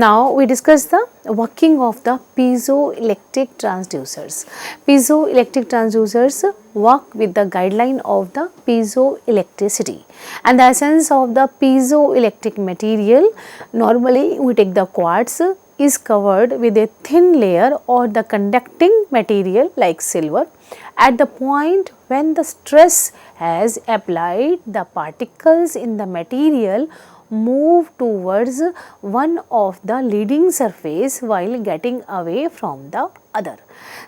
Now we discuss the working of the piezoelectric transducers. Piezoelectric transducers work with the guideline of the piezoelectricity, and the essence of the piezoelectric material, normally we take the quartz, is covered with a thin layer or the conducting material like silver. At the point when the stress has applied, the particles in the material move towards one of the leading surface while getting away from the other.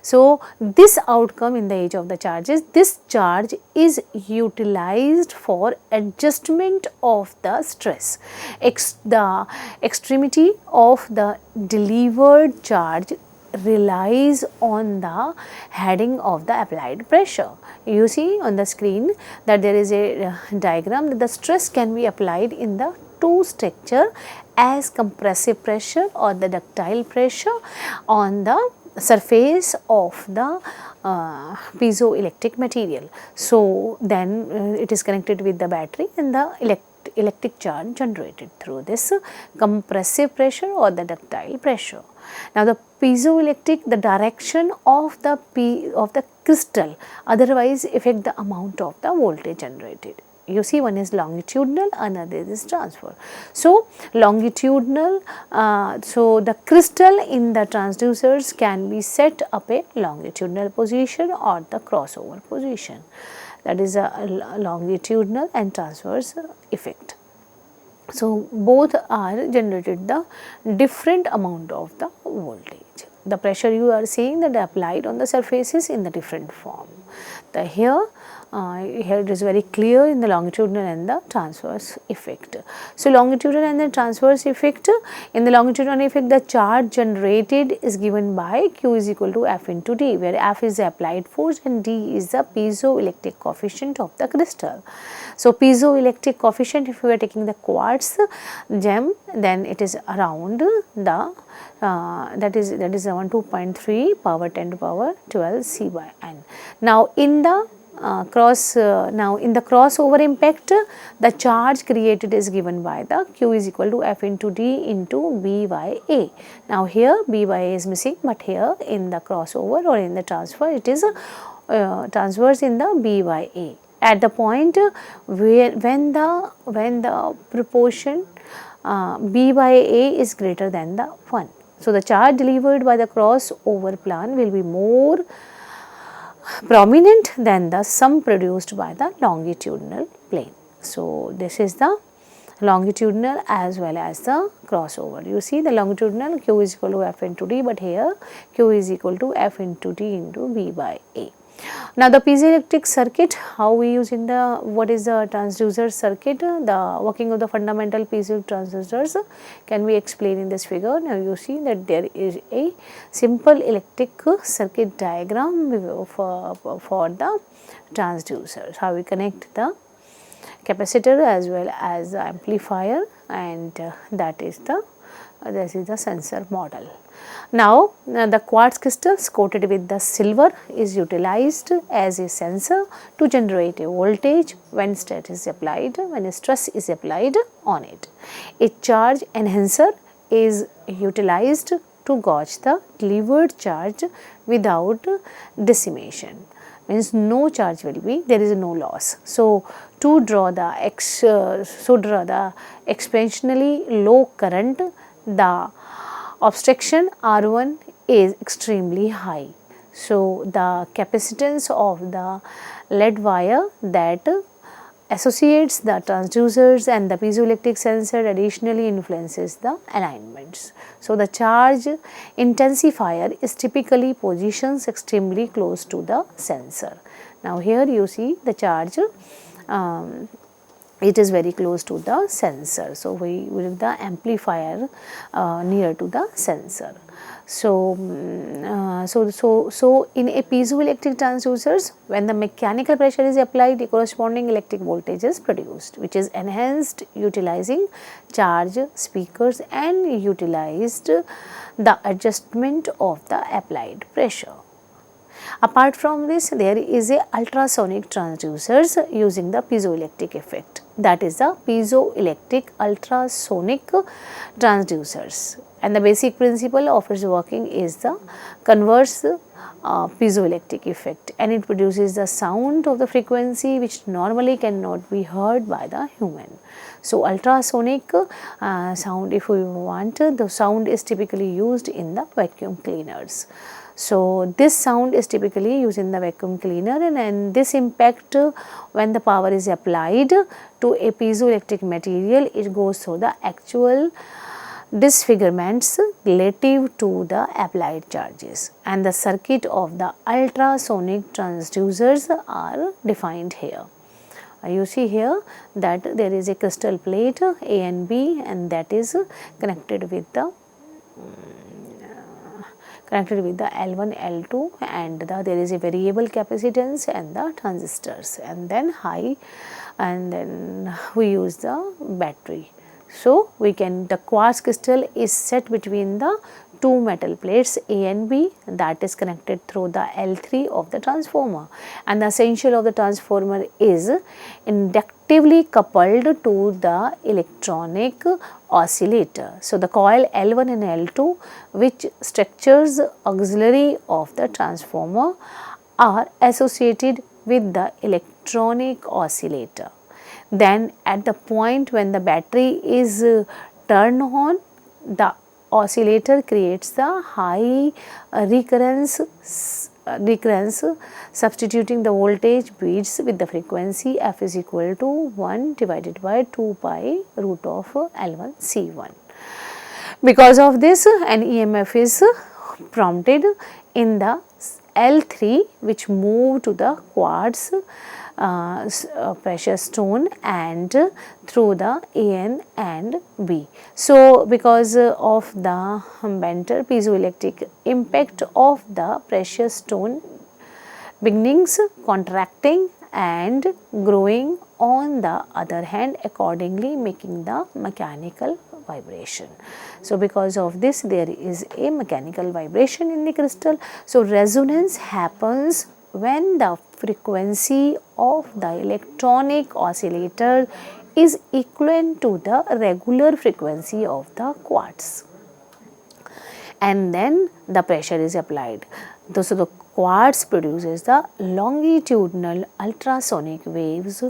So, this outcome in the age of the charges, this charge is utilized for adjustment of the stress. The extremity of the delivered charge relies on the heading of the applied pressure. You see on the screen that there is a diagram that the stress can be applied in the two structure as compressive pressure or the ductile pressure on the surface of the piezoelectric material. So, then it is connected with the battery and the electric charge generated through this compressive pressure or the ductile pressure. Now, the piezoelectric, the direction of the crystal otherwise affect the amount of the voltage generated. You see, one is longitudinal, another is transfer. So, longitudinal, so the crystal in the transducers can be set up a longitudinal position or the crossover position, that is a longitudinal and transverse effect. So, both are generated the different amount of the voltage. The pressure you are seeing that applied on the surfaces in the different form. The here it is very clear in the longitudinal and the transverse effect. So, longitudinal and the transverse effect, in the longitudinal effect the charge generated is given by Q is equal to F into D, where F is the applied force and D is the piezoelectric coefficient of the crystal. So, piezoelectric coefficient, if we are taking the quartz gem, then it is around the that is around 2.3 power 10 to power 12 C by N. Now, in the crossover impact, the charge created is given by the Q is equal to F into D into B by A. Now, here B by A is missing, but here in the crossover or in the transfer it is transverse in the B by A. At the point where when the proportion B by A is greater than the 1. So, the charge delivered by the crossover plan will be more prominent than the sum produced by the longitudinal plane. So, this is the longitudinal as well as the crossover. You see the longitudinal Q is equal to F into D, but here Q is equal to F into D into B by A. Now, the piezoelectric circuit, how we use in the, what is the transducer circuit, the working of the fundamental piezoelectric transducers can be explained in this figure. Now, you see that there is a simple electric circuit diagram for the transducers, how we connect the capacitor as well as the amplifier, and that is the this is the sensor model. Now, the quartz crystals coated with the silver is utilized as a sensor to generate a voltage when stress is applied on it. A charge enhancer is utilized to gauge the delivered charge without decimation. Means no charge will be, there is no loss. So, to draw the exponentially low current, the obstruction R1 is extremely high. So, the capacitance of the lead wire that associates the transducers and the piezoelectric sensor additionally influences the alignments. So, the charge intensifier is typically positions extremely close to the sensor. Now, here you see the charge it is very close to the sensor. So, we will the amplifier near to the sensor. So, in a piezoelectric transducers, when the mechanical pressure is applied, the corresponding electric voltage is produced, which is enhanced utilizing charge speakers and utilized the adjustment of the applied pressure. Apart from this, there is a ultrasonic transducers using the piezoelectric effect, that is the piezoelectric ultrasonic transducers, and the basic principle of its working is the converse piezoelectric effect, and it produces the sound of the frequency which normally cannot be heard by the human. So, ultrasonic sound, if we want, the sound is typically used in the vacuum cleaners. So, this sound is typically used in the vacuum cleaner, and this impact when the power is applied to a piezoelectric material, it goes through the actual disfigurements relative to the applied charges, and the circuit of the ultrasonic transducers are defined here. You see here that there is a crystal plate A and B, and that is connected with the L1, L2, and there is a variable capacitance and the transistors, and then we use the battery. So, the quartz crystal is set between the two metal plates A and B that is connected through the L3 of the transformer, and the essential of the transformer is inductively coupled to the electronic oscillator. So, the coil L1 and L2, which structures auxiliary of the transformer, are associated with the electronic oscillator. Then at the point when the battery is turned on, the oscillator creates the high recurrence substituting the voltage beats with the frequency f is equal to 1 divided by 2 pi root of L1 C1. Because of this, an EMF is prompted in the L3, which move to the quartz precious stone and through the AN and B. So, because of the Benter piezoelectric impact of the precious stone beginnings contracting and growing on the other hand, accordingly making the mechanical vibration. So, because of this there is a mechanical vibration in the crystal. So, resonance happens when the frequency of the electronic oscillator is equivalent to the regular frequency of the quartz, and then the pressure is applied. So, the quartz produces the longitudinal ultrasonic waves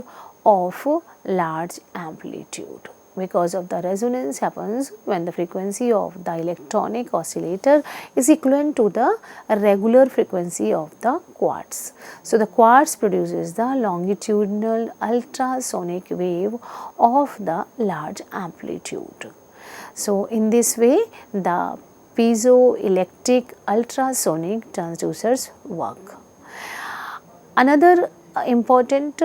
of large amplitude. Because of the resonance happens when the frequency of the electronic oscillator is equivalent to the regular frequency of the quartz. So, the quartz produces the longitudinal ultrasonic wave of the large amplitude. So, in this way the piezoelectric ultrasonic transducers work. Another important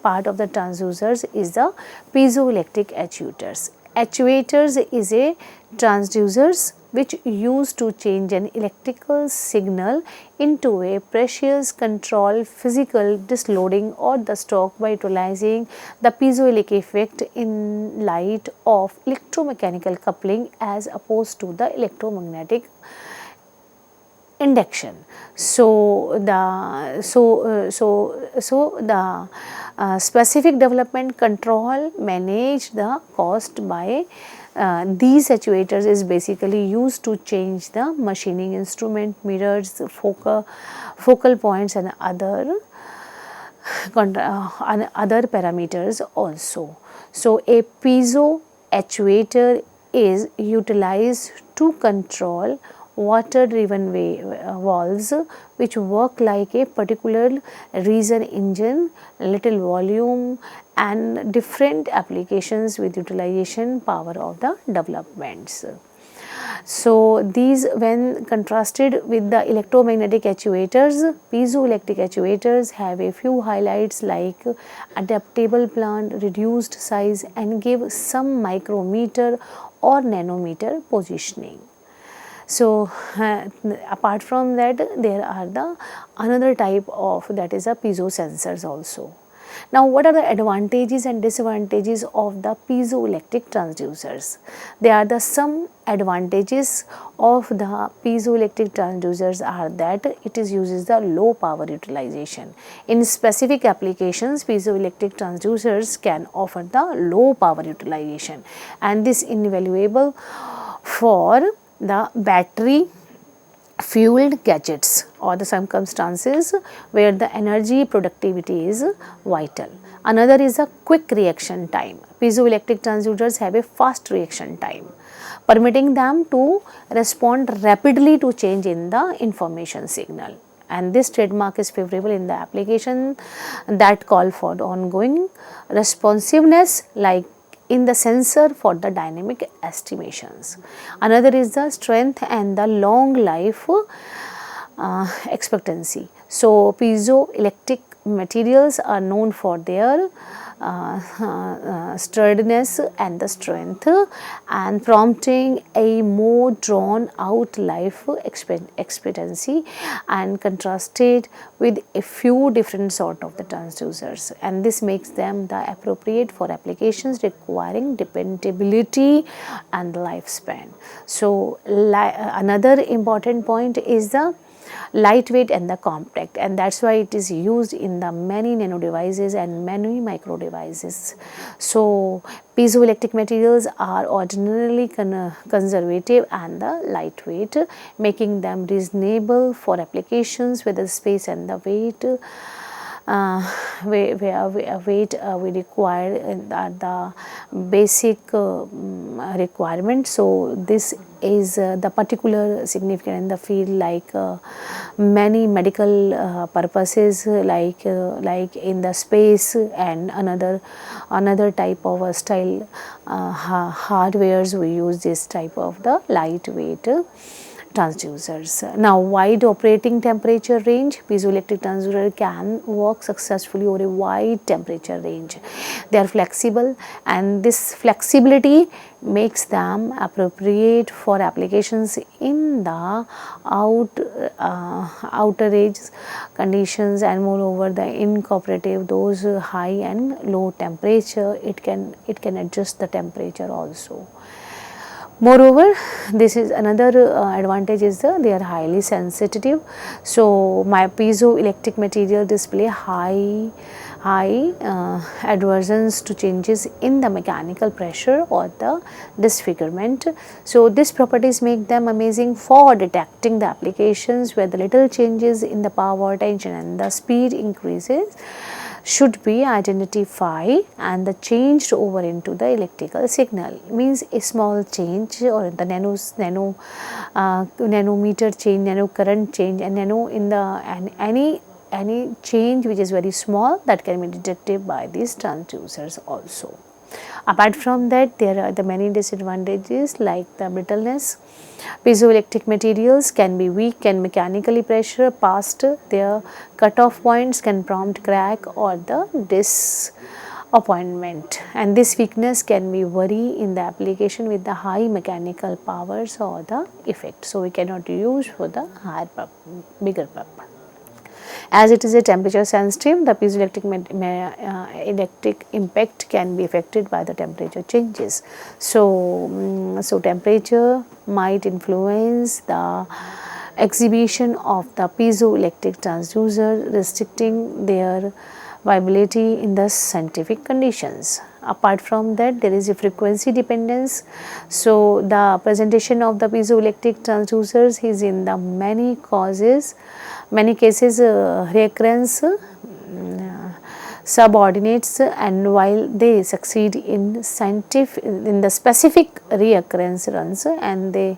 part of the transducers is the piezoelectric actuators. Actuators is a transducers which used to change an electrical signal into a precious control physical disloading or the stroke by utilizing the piezoelectric effect in light of electromechanical coupling as opposed to the electromagnetic induction. So, the specific development control manage the cost by these actuators is basically used to change the machining instrument, mirrors, focal points and other parameters also. So, a piezo actuator is utilized to control water driven valves which work like a particular reason engine, little volume and different applications with utilization power of the developments. So, these when contrasted with the electromagnetic actuators, piezoelectric actuators have a few highlights like adaptable plant, reduced size and give some micrometer or nanometer positioning. So, apart from that there are the another type of that is a piezo sensors also. Now, what are the advantages and disadvantages of the piezoelectric transducers? There are some advantages of the piezoelectric transducers are that it uses the low power utilization. In specific applications, piezoelectric transducers can offer the low power utilization, and this invaluable for the battery fueled gadgets or the circumstances where the energy productivity is vital. Another is a quick reaction time. Piezoelectric transducers have a fast reaction time, permitting them to respond rapidly to change in the information signal. And this trademark is favorable in the application that call for ongoing responsiveness, like in the sensor for the dynamic estimations. Another is the strength and the long life expectancy. So, piezoelectric materials are known for their sturdiness and the strength, and prompting a more drawn out life expectancy, and contrasted with a few different sort of the transducers, and this makes them the appropriate for applications requiring dependability and lifespan. So, another important point is the lightweight and the compact, and that's why it is used in the many nano devices and many micro devices. So, piezoelectric materials are ordinarily conservative and the lightweight, making them reasonable for applications where the space and the weight we require are the basic requirement. So, this is the particular significant in the field, like many medical purposes, like in the space and another type of style hardwares, we use this type of the lightweight transducers. Now, wide operating temperature range. Piezoelectric transducer can work successfully over a wide temperature range. They are flexible, and this flexibility makes them appropriate for applications in the outer edge conditions, and moreover the incooperative, those high and low temperature, it can adjust the temperature also. Moreover, this is another advantage is they are highly sensitive. So, my piezoelectric material display high adversions to changes in the mechanical pressure or the disfigurement. So, these properties make them amazing for detecting the applications where the little changes in the power, tension and the speed increases should be identified and the changed over into the electrical signal. Means a small change or the nanometer change, nano current change, and nano in the any change which is very small, that can be detected by these transducers also. Apart from that, there are the many disadvantages like the brittleness. Piezoelectric materials can be weak and mechanically pressure past their cutoff points can prompt crack or the disappointment, and this weakness can be worry in the application with the high mechanical powers or the effect. So, we cannot use for the higher bigger pump. As it is a temperature sensitive, the piezoelectric electric impact can be affected by the temperature changes. So, temperature might influence the exhibition of the piezoelectric transducer, restricting their viability in the scientific conditions. Apart from that, there is a frequency dependence. So, the presentation of the piezoelectric transducers is in the many cases recurrence subordinates, and while they succeed in the specific reoccurrence runs, and they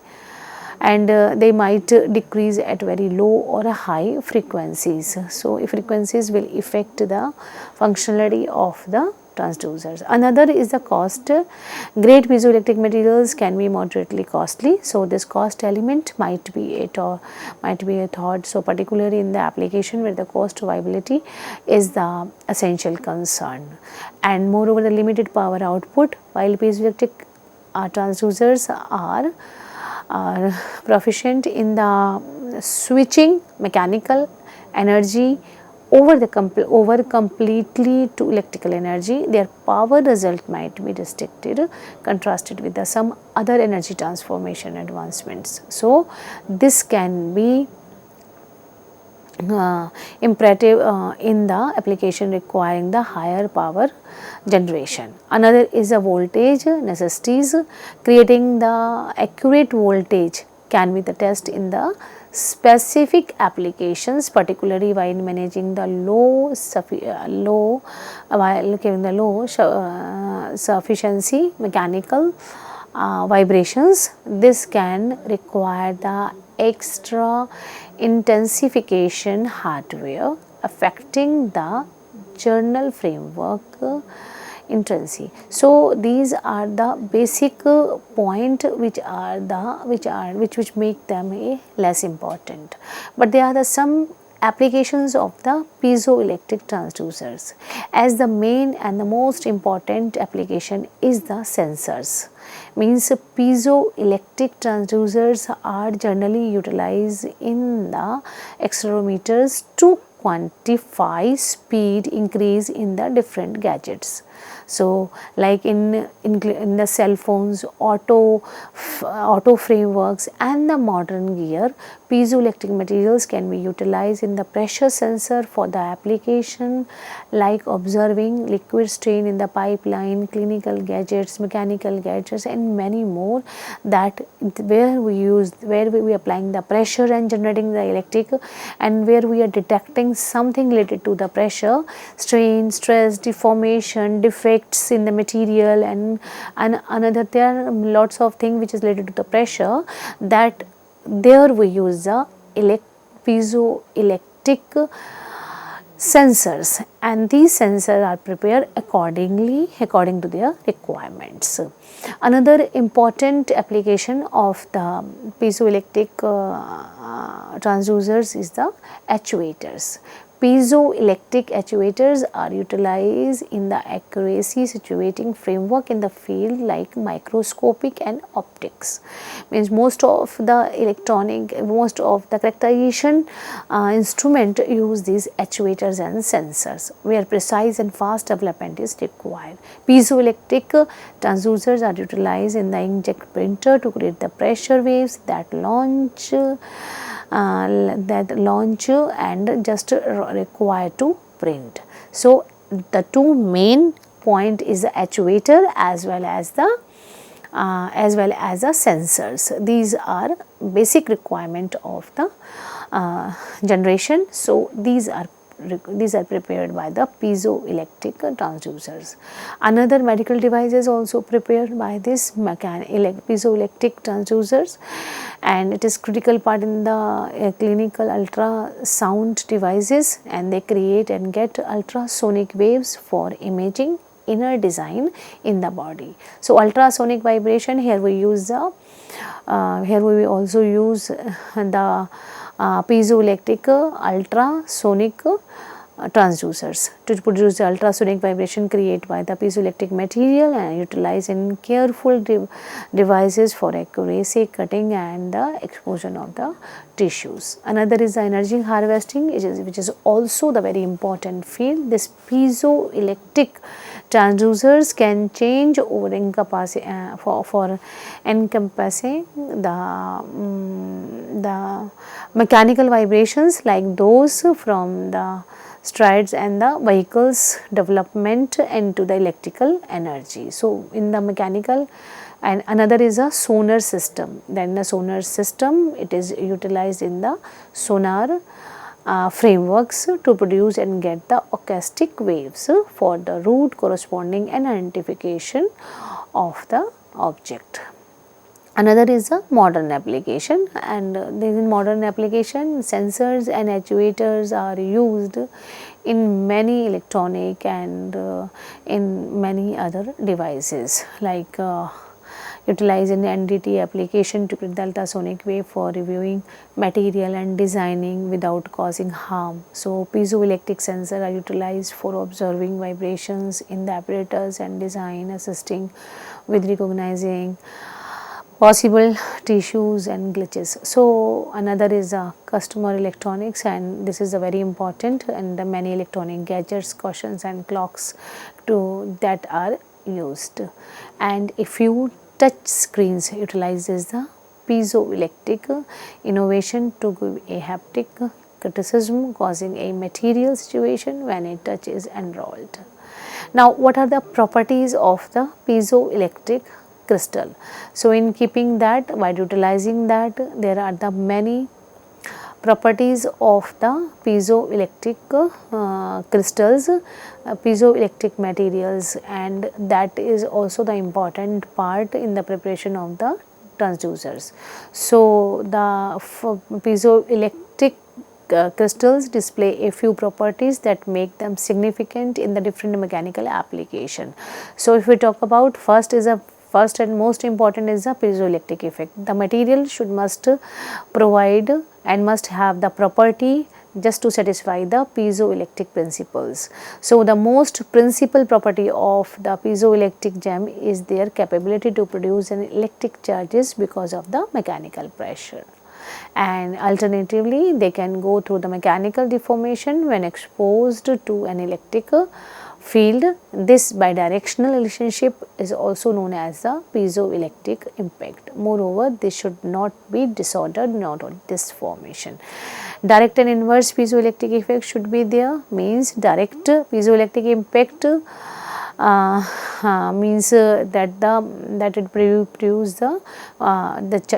might decrease at very low or high frequencies. So, frequencies will affect the functionality of the transducers. Another is the cost. Great piezoelectric materials can be moderately costly. So, this cost element might be a thought. So, particularly in the application where the cost viability is the essential concern, and moreover the limited power output. While piezoelectric transducers are proficient in the switching mechanical energy over completely to electrical energy, their power result might be restricted, contrasted with some other energy transformation advancements. So, this can be imperative in the application requiring the higher power generation. Another is a voltage necessities. Creating the accurate voltage can be the test in the specific applications, particularly while managing the while giving the low sufficiency mechanical vibrations. This can require the extra intensification hardware affecting the journal framework intrinsic. So, these are the basic point which make them less important, but there are the some applications of the piezoelectric transducers. As the main and the most important application is the sensors. Means piezoelectric transducers are generally utilized in the accelerometers to quantify speed increase in the different gadgets. So, like in the cell phones, auto frameworks and the modern gear, piezoelectric materials can be utilized in the pressure sensor for the application like observing liquid strain in the pipeline, clinical gadgets, mechanical gadgets and many more, that where we are applying the pressure and generating the electric, and where we are detecting something related to the pressure, strain, stress, deformation, defects in the material and another, there are lots of things which is related to the pressure, that there we use the piezoelectric sensors, and these sensors are prepared according to their requirements. Another important application of the piezoelectric transducers is the actuators. Piezoelectric actuators are utilized in the accuracy situating framework in the field like microscopic and optics. Means most of the characterization instrument use these actuators and sensors where precise and fast development is required. Piezoelectric transducers are utilized in the inkjet printer to create the pressure waves that launch and just require to print. So, the two main point is the actuator as well as the sensors. These are basic requirement of the generation. So, these are prepared by the piezoelectric transducers. Another medical device is also prepared by this piezoelectric transducers, and it is critical part in the clinical ultrasound devices, and they create and get ultrasonic waves for imaging inner design in the body. So, ultrasonic vibration, here we use the here we also use the piezoelectric ultrasonic transducers to produce the ultrasonic vibration created by the piezoelectric material and utilized in careful devices for accuracy cutting and the exposure of the tissues. Another is the energy harvesting, which is also the very important field. This piezoelectric transducers can change over for encompassing the mechanical vibrations like those from the strides and the vehicles development into the electrical energy. So, in the mechanical, and another is a sonar system. Then the sonar system, it is utilized in the sonar frameworks to produce and get the acoustic waves for the route corresponding and identification of the object. Another is a modern application, and in modern application sensors and actuators are used in many electronic and in many other devices like utilized in NDT application to create the ultrasonic wave for reviewing material and designing without causing harm. So, piezoelectric sensors are utilized for observing vibrations in the apparatus and design, assisting with recognizing possible tissues and glitches. So another is customer electronics, and this is a very important, and the many electronic gadgets, cautions and clocks that are used. And a few touch screens utilizes the piezoelectric innovation to give a haptic criticism, causing a material situation when a touch is enrolled. Now, what are the properties of the piezoelectric crystal? So, in keeping that, while utilizing that, there are the many properties of the piezoelectric crystals, piezoelectric materials, and that is also the important part in the preparation of the transducers. So, the piezoelectric crystals display a few properties that make them significant in the different mechanical application. So, if we talk about first and most important is the piezoelectric effect. The material must provide and must have the property just to satisfy the piezoelectric principles. So, the most principal property of the piezoelectric gem is their capability to produce an electric charges because of the mechanical pressure, and alternatively they can go through the mechanical deformation when exposed to an electric field. This bidirectional relationship is also known as the piezoelectric impact. Moreover, this should not be disordered nor disformation. Direct and inverse piezoelectric effect should be there, means direct piezoelectric impact means that it produces the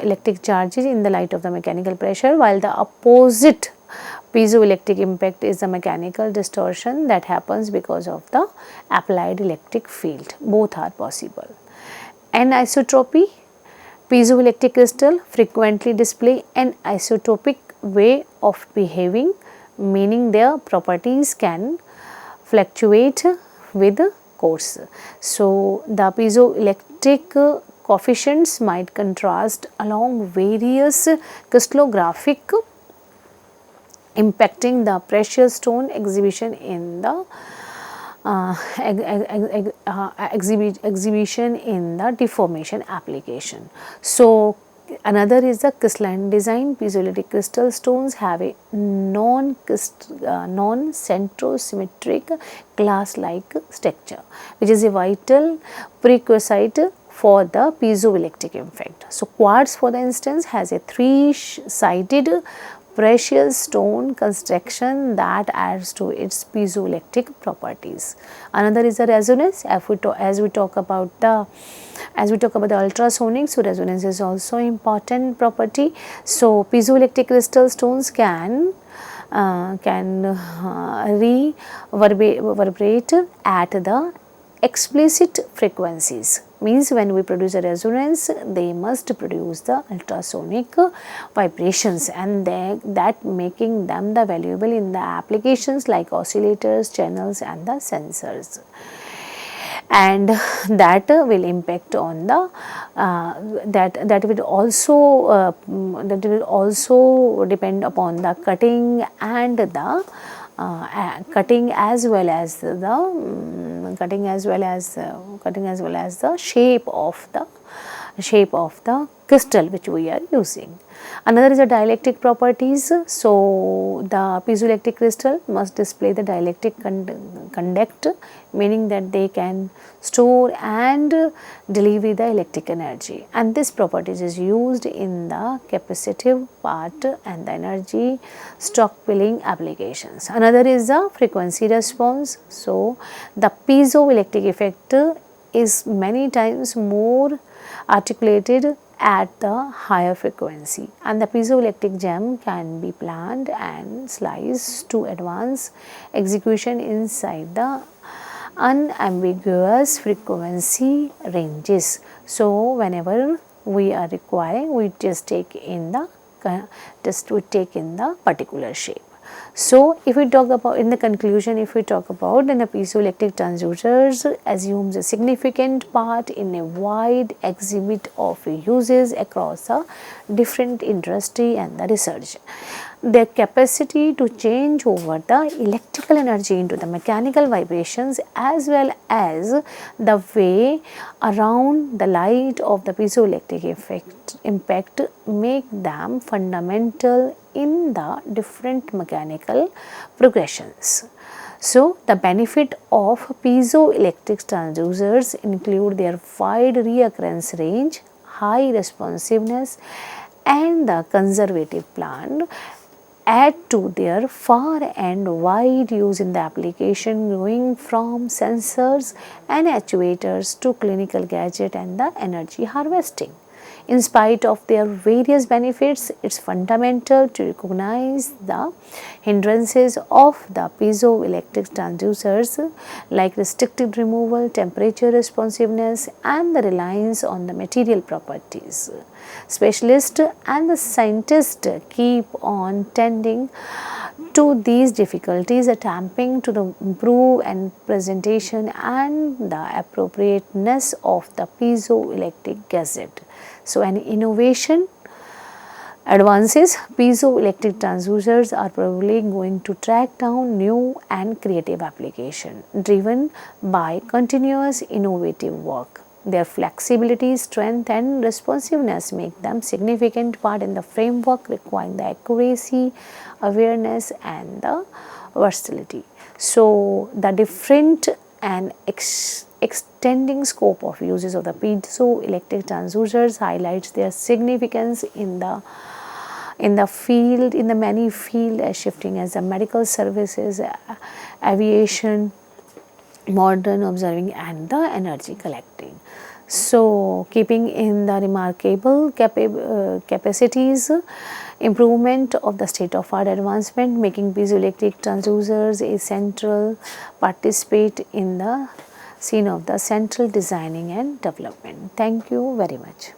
electric charges in the light of the mechanical pressure, while the opposite piezoelectric impact is the mechanical distortion that happens because of the applied electric field. Both are possible. Anisotropy, piezoelectric crystal frequently display an isotopic way of behaving, meaning their properties can fluctuate with course. So, the piezoelectric coefficients might contrast along various crystallographic impacting the precious stone exhibition in the deformation application. So, another is the crystalline design. Piezoelectric crystal stones have a non-centrosymmetric glass-like structure, which is a vital prerequisite for the piezoelectric effect. So, quartz, for the instance, has a three-sided precious stone construction that adds to its piezoelectric properties. Another is the resonance. As we talk about the ultrasonic, so resonance is also important property. So, piezoelectric crystal stones can reverberate at the explicit frequencies, means when we produce a resonance they must produce the ultrasonic vibrations, and that making them the valuable in the applications like oscillators, channels and the sensors, and that will impact on the that will also depend upon the cutting and the cutting as well as the shape of the crystal which we are using. Another is the dielectric properties. So, the piezoelectric crystal must display the dielectric conduct, meaning that they can store and deliver the electric energy, and this properties is used in the capacitive part and the energy stockpiling applications. Another is the frequency response. So, the piezoelectric effect is many times more articulated at the higher frequency, and the piezoelectric gem can be planned and sliced to advance execution inside the unambiguous frequency ranges. So, whenever we are requiring, we just take in the particular shape. So, if we talk about in the conclusion, if we talk about then the piezoelectric transducers assumes a significant part in a wide exhibit of uses across a different industry and the research. their capacity to change over the electrical energy into the mechanical vibrations, as well as the way around the light of the piezoelectric impact make them fundamental in the different mechanical progressions. So, the benefit of piezoelectric transducers include their wide reoccurrence range, high responsiveness, and the conservative plan add to their far and wide use in the application, going from sensors and actuators to clinical gadget and the energy harvesting. In spite of their various benefits, it's fundamental to recognize the hindrances of the piezoelectric transducers like restricted removal, temperature responsiveness, and the reliance on the material properties. Specialists and the scientists keep on tending to these difficulties, attempting to improve and presentation and the appropriateness of the piezoelectric gadget. So, an innovation advances, piezoelectric transducers are probably going to track down new and creative application driven by continuous innovative work. Their flexibility, strength, and responsiveness make them significant part in the framework requiring the accuracy, awareness, and the versatility. So, the different and extending scope of uses of the piezoelectric transducers highlights their significance in the field, in the many field as shifting as the medical services, aviation, modern observing, and the energy collecting. So, keeping in the remarkable capacities, improvement of the state of art advancement, making piezoelectric transducers a central participate in the scene of the central designing and development. Thank you very much.